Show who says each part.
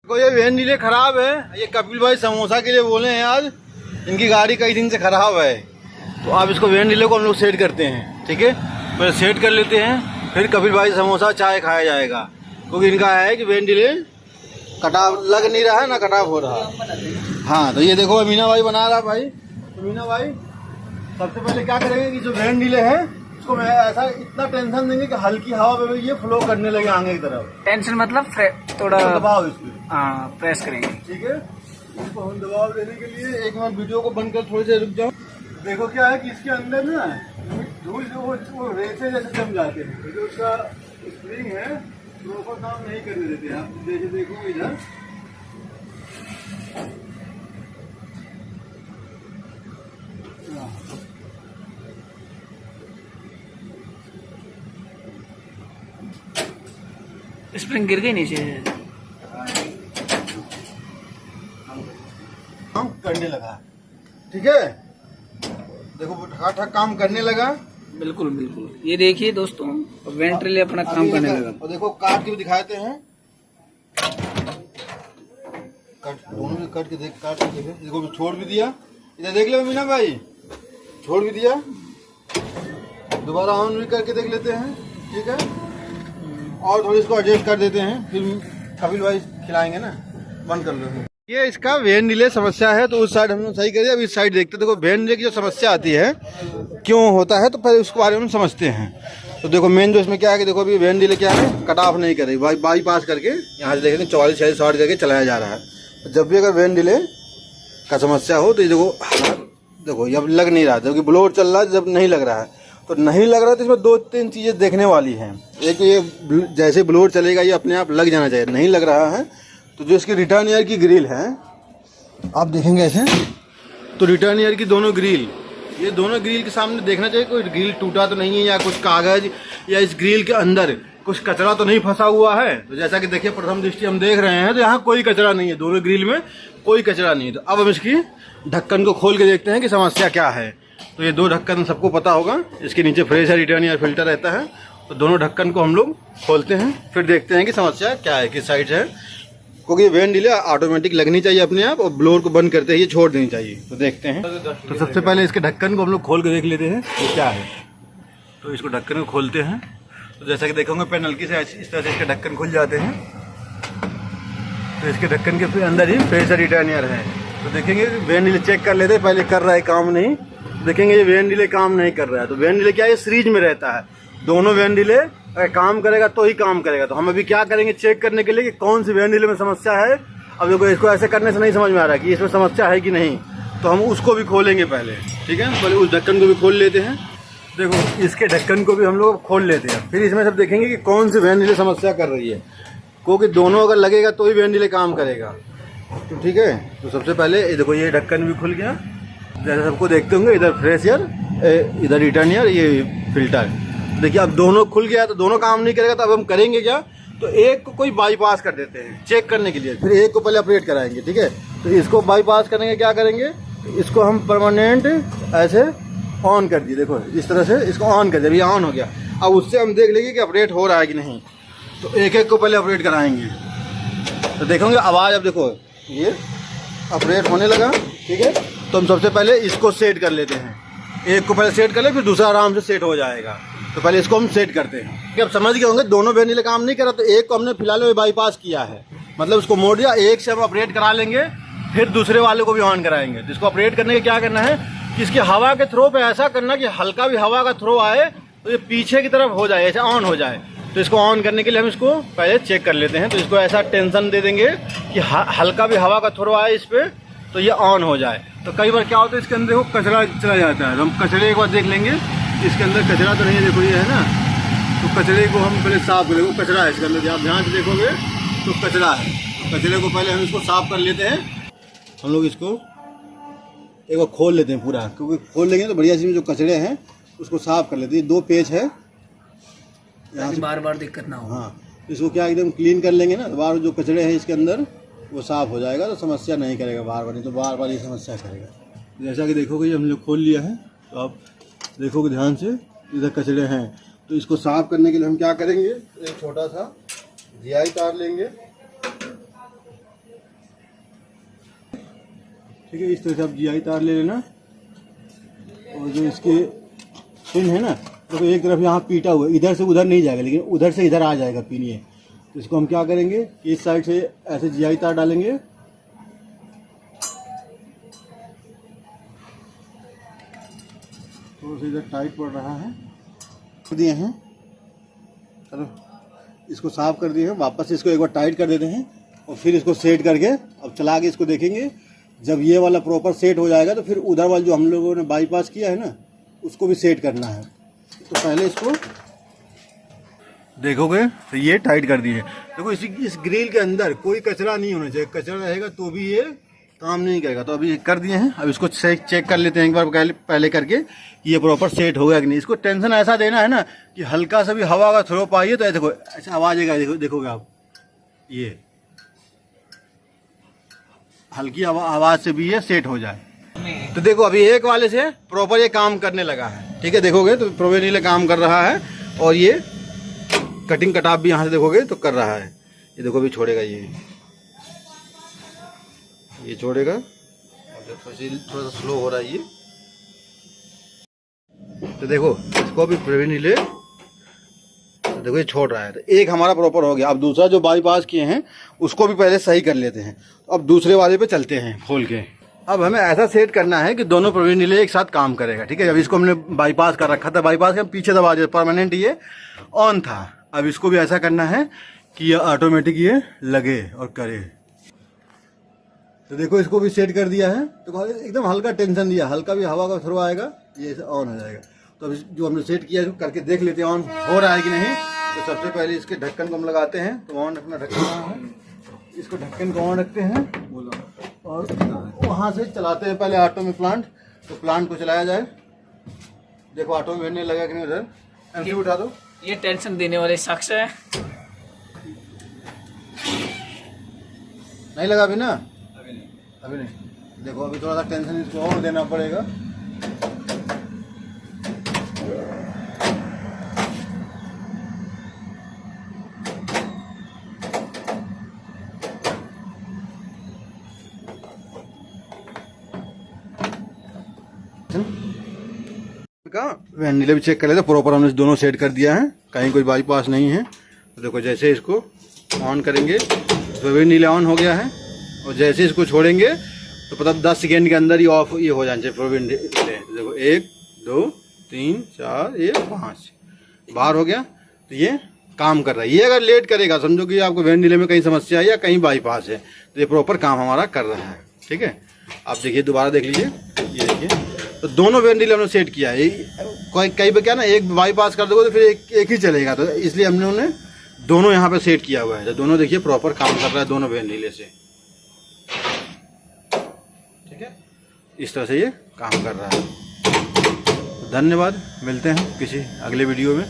Speaker 1: को ये वैन नीले खराब है। ये कपिल भाई समोसा के लिए बोले हैं आज, इनकी गाड़ी कई दिन से खराब है। तो आप इसको वैन नीले को हम लोग सेट करते हैं, ठीक है। पहले सेट कर लेते हैं, फिर कपिल भाई समोसा चाय खाया जाएगा। क्योंकि इनका है कि वैन नीले कटाव लग नहीं रहा है ना कटाव हो रहा। हाँ, तो ये देखो मीना भाई बना रहा भाई। तो मीना भाई सबसे पहले क्या करेंगे कि जो वैन नीले है उसको मैं ऐसा इतना टेंशन देंगे कि हल्की हवा पे ये फ्लो करने लगे आगे की तरफ।
Speaker 2: टेंशन मतलब थोड़ा
Speaker 1: दबाव इसमें,
Speaker 2: हाँ प्रेस करेंगे,
Speaker 1: ठीक है। इसको हम दबाव देने के लिए एक मिनट वीडियो को बंद कर थोड़ी देर रुक जाओ। देखो क्या है कि इसके अंदर ना धूल जो वो रेसे जैसे जम जाते हैं। जो उसका स्प्रिंग है प्रॉपर काम नहीं करने देते। आप जैसे देखो इधर
Speaker 2: स्प्रिंग गिर गई नीचे,
Speaker 1: काम करने लगा, ठीक है। देखो वो ठक ठक काम करने लगा।
Speaker 2: बिल्कुल बिल्कुल। ये देखिए दोस्तों, वेंट्रिले अपना काम करने लगा।
Speaker 1: और देखो काट के भी दिखाते हैं, कट दोनों में काट के देखे। देखो छोड़ भी दिया, इधर देख लो मीना भाई, छोड़ भी दिया। दोबारा ऑन भी करके देख लेते हैं, ठीक है। और थोड़ी इसको एडजस्ट कर देते हैं, फिर कपिल भाई खिलाएंगे ना। बंद कर लो। ये इसका वैन डिले समस्या है, तो उस साइड हम लोग सही करिए। अब इस साइड देखते हैं। देखो वैन डिले की जो समस्या आती है क्यों होता है, तो पहले उसके बारे में समझते हैं। तो देखो मेन जो इसमें क्या है कि देखो अभी वैन डिले क्या है, कट ऑफ नहीं कर रही, बाईपास करके यहाँ से देखेंगे 44 46 60 करके चलाया जा रहा है। जब भी अगर वैन डिले का समस्या हो तो ये देखो ये अब लग नहीं रहा, जबकि ब्लोअर चल रहा है। जब नहीं लग रहा है तो नहीं लग रहा, तो इसमें 2-3 चीज़ें देखने वाली हैं। एक तो ये जैसे ब्लोअर चलेगा ये अपने आप लग जाना चाहिए। नहीं लग रहा है तो जो इसकी रिटर्न ईयर की ग्रिल है, आप देखेंगे ऐसे, तो रिटर्न ईयर की दोनों ग्रिल, ये दोनों ग्रिल के सामने देखना चाहिए कोई ग्रिल टूटा तो नहीं है, या कुछ कागज या इस ग्रिल के अंदर कुछ कचरा तो नहीं फंसा हुआ है। तो जैसा कि देखिए प्रथम दृष्टि हम देख रहे हैं तो यहाँ कोई कचरा नहीं है, दोनों ग्रिल में कोई कचरा नहीं है। तो अब हम इसकी ढक्कन को खोल के देखते हैं कि समस्या क्या है। तो ये 2 ढक्कन सबको पता होगा, इसके नीचे फ्रेश है रिटर्न ईयर फिल्टर रहता है। तो दोनों ढक्कन को हम लोग खोलते हैं, फिर देखते हैं कि समस्या क्या है, किस साइड है। क्योंकि वैन डिले ऑटोमेटिक लगनी चाहिए अपने आप, और ब्लोअर को बंद करते ही छोड़ देनी चाहिए। तो देखते हैं। तो सबसे पहले इसके ढक्कन को हम लोग खोल के देख लेते हैं ये क्या है। तो इसको ढक्कन को खोलते हैं। तो जैसा कि देखोगे पेनल्टी से इस तरह से इसके ढक्कन खुल जाते हैं। तो इसके ढक्कन के फिर अंदर ही प्रेशर रिटर्न ईयर है। तो देखेंगे वैन डिले चेक कर लेते हैं, पहले कर रहा है काम नहीं। देखेंगे ये वैन डिले काम नहीं कर रहा है। तो वैन डिले क्या है, सीरीज में रहता है। दोनों वैन डिले अगर काम करेगा तो ही काम करेगा। तो हम अभी क्या करेंगे चेक करने के लिए कि कौन सी वैन डिले में समस्या है। अब देखो इसको ऐसे करने से नहीं समझ में आ रहा कि इसमें समस्या है कि नहीं, तो हम उसको भी खोलेंगे पहले, ठीक है। पहले उस ढक्कन को भी खोल लेते हैं। देखो इसके ढक्कन को भी हम लोग खोल लेते हैं, फिर इसमें सब देखेंगे कि कौन सी वैन डिले समस्या कर रही है। क्योंकि दोनों अगर लगेगा तो ही वैन डिले काम करेगा, तो ठीक है। तो सबसे पहले ये देखो ये ढक्कन भी खुल गया, जैसे सबको देखते होंगे। इधर फ्रेश ईयर, इधर रिटर्न ईयर, ये फिल्टर। देखिए अब दोनों खुल गया, तो दोनों काम नहीं करेगा। तो अब हम करेंगे क्या, तो एक को कोई बाईपास कर देते हैं चेक करने के लिए, फिर एक को पहले ऑपरेट कराएंगे, ठीक है। तो इसको बाईपास करने के क्या करेंगे, इसको हम परमानेंट ऐसे ऑन कर दिए। देखो इस तरह से इसको ऑन कर दिया, अभी ऑन हो गया। अब उससे हम देख लेंगे कि ऑपरेट हो रहा है कि नहीं। तो एक एक को पहले ऑपरेट कराएंगे। तो देखोगे आवाज़, अब देखो ये ऑपरेट होने लगा, ठीक है। तो हम सबसे पहले इसको सेट कर लेते हैं। एक को पहले सेट कर ले, फिर दूसरा आराम से सेट हो जाएगा। तो पहले इसको हम सेट करते हैं। अब समझ गए होंगे दोनों वैन डिले काम नहीं करा, तो एक को हमने फिलहाल बाईपास किया है, मतलब उसको मोड़ दिया। एक से हम ऑपरेट करा लेंगे, फिर दूसरे वाले को भी ऑन कराएंगे। तो इसको ऑपरेट करने के क्या करना है कि इसके हवा के थ्रो पे ऐसा करना कि हल्का भी हवा का थ्रो आए तो ये पीछे की तरफ हो जाए, ऐसे ऑन हो जाए। तो इसको ऑन करने के लिए हम इसको पहले चेक कर लेते हैं। तो इसको ऐसा टेंशन दे देंगे कि हल्का भी हवा का थ्रो आए इस पर, तो ये ऑन हो जाए। तो कई बार क्या होता है इसके अंदर देखो कचरा चला जाता है। तो हम कचरे एक बार देख लेंगे, इसके अंदर कचरा तो नहीं है। देखो ये है ना, तो कचरे को हम पहले साफ करेंगे। वो कचरा है इसके अंदर, आप ध्यान से देखोगे तो कचरा है। तो कचरे को पहले हम इसको साफ कर लेते हैं। हम लोग इसको एक बार खोल लेते हैं पूरा, क्योंकि खोल लेंगे तो बढ़िया चीज़ जो कचरे हैं उसको साफ कर लेते हैं। 2 पेज है, यहाँ से
Speaker 2: बार बार दिक्कत ना हो।
Speaker 1: हाँ, इसको क्या एकदम क्लीन कर लेंगे ना, तो बार जो कचरे हैं इसके अंदर वो साफ़ हो जाएगा। तो समस्या नहीं करेगा बार बार, नहीं तो बार बार ये समस्या करेगा। जैसा कि देखोगे ये हम लोग खोल लिया है, तो आप देखोगे ध्यान से इधर कचरे हैं। तो इसको साफ़ करने के लिए हम क्या करेंगे, एक छोटा सा GI तार लेंगे, ठीक है, इस तरह से आप GI तार ले लेना। और जो इसके पिन है ना, तो एक तरफ यहाँ पीटा हुआ है, इधर से उधर नहीं जाएगा, लेकिन उधर से इधर आ जाएगा पिन ये। तो इसको हम क्या करेंगे, इस साइड से ऐसे GI तार डालेंगे, तो इधर टाइट पड़ रहा है, दिए हैं। चलो इसको साफ कर दिए हैं, वापस इसको एक बार टाइट कर देते हैं और फिर इसको सेट करके अब चला के इसको देखेंगे। जब ये वाला प्रॉपर सेट हो जाएगा तो फिर उधर वाला जो हम लोगों ने बाईपास किया है ना, उसको भी सेट करना है। तो पहले इसको देखोगे तो ये टाइट कर दिए। देखो इस ग्रिल के अंदर कोई कचरा नहीं होना चाहिए, कचरा रहेगा तो भी ये काम नहीं करेगा। तो अभी कर दिए हैं, अब इसको चेक कर लेते हैं एक बार पहले करके कि ये प्रॉपर सेट हो गया कि नहीं। इसको टेंशन ऐसा देना है ना कि हल्का सा भी हवा का थ्रो पाइए तो देखो ऐसा आवाज आएगा, देखोगे आप, ये हल्की आवाज से भी ये सेट हो जाए। तो देखो अभी एक वाले से प्रॉपर ये काम करने लगा है, ठीक है। देखोगे तो प्रोवेनिले काम कर रहा है और ये कटिंग कटाव भी यहाँ से देखोगे तो कर रहा है। ये देखो अभी छोड़ेगा, ये छोड़ेगा, थोड़ा सा स्लो हो रहा है ये। तो देखो इसको भी प्रोवेनिले, तो देखो ये छोड़ रहा है। तो एक हमारा प्रॉपर हो गया। अब दूसरा जो बाईपास किए हैं उसको भी पहले सही कर लेते हैं। अब दूसरे वाले पे चलते हैं खोल के। अब हमें ऐसा सेट करना है कि दोनों प्रोवेनिले एक साथ काम करेगा, ठीक है। अब इसको हमने बाईपास कर रखा था, बाईपास के पीछे दबा दिया, परमानेंट ये ऑन था। अब इसको भी ऐसा करना है कि ये ऑटोमेटिक ये लगे और करे। तो देखो इसको भी सेट कर दिया है। तो एकदम हल्का टेंशन दिया, हल्का भी हवा का थ्रो आएगा, ये ऑन हो जाएगा। तो अब जो हमने सेट किया है इसको करके देख लेते हैं ऑन हो रहा है कि नहीं। तो सबसे पहले इसके ढक्कन को हम लगाते हैं। तो ऑन रखना, ढक्कन है, इसको ढक्कन को ऑन रखते हैं और वहाँ से चलाते हैं पहले ऑटो में प्लांट। तो प्लांट को चलाया जाए। देखो ऑटो में भेजने लगा कि नहीं, उधर एमसी उठा दो।
Speaker 2: ये टेंशन देने वाले शख्स है।
Speaker 1: नहीं लगा अभी ना, अभी नहीं। देखो अभी थोड़ा सा टेंशन इसको और देना पड़ेगा। वेनिले भी चेक कर लेते, प्रॉपर हमने दोनों सेट कर दिया है, कहीं कोई बाईपास नहीं है। तो देखो जैसे इसको ऑन करेंगे तो वेनिले ऑन हो गया है, और जैसे इसको छोड़ेंगे तो पता 10 सेकेंड के अंदर ही ऑफ ये हो जाना चाहिए वेनिले। देखो 1 2 3 4 ये 5 बाहर हो गया। तो ये काम कर रहा है। ये अगर लेट करेगा समझो कि आपको वेनिले में कहीं समस्या है या कहीं बाईपास है, तो ये प्रॉपर काम हमारा कर रहा है, ठीक है। आप देखिए दोबारा देख लीजिए, ये देखिए। तो दोनों वेनिले हमने सेट किया है। कई बार क्या ना, एक बाईपास कर दोगे तो फिर एक ही चलेगा, तो इसलिए हमने उन्हें दोनों यहाँ पे सेट किया हुआ है। तो दोनों देखिए प्रॉपर काम कर रहा है दोनों वेनिले से, ठीक है। इस तरह से ये काम कर रहा है। धन्यवाद, मिलते हैं किसी अगले वीडियो में।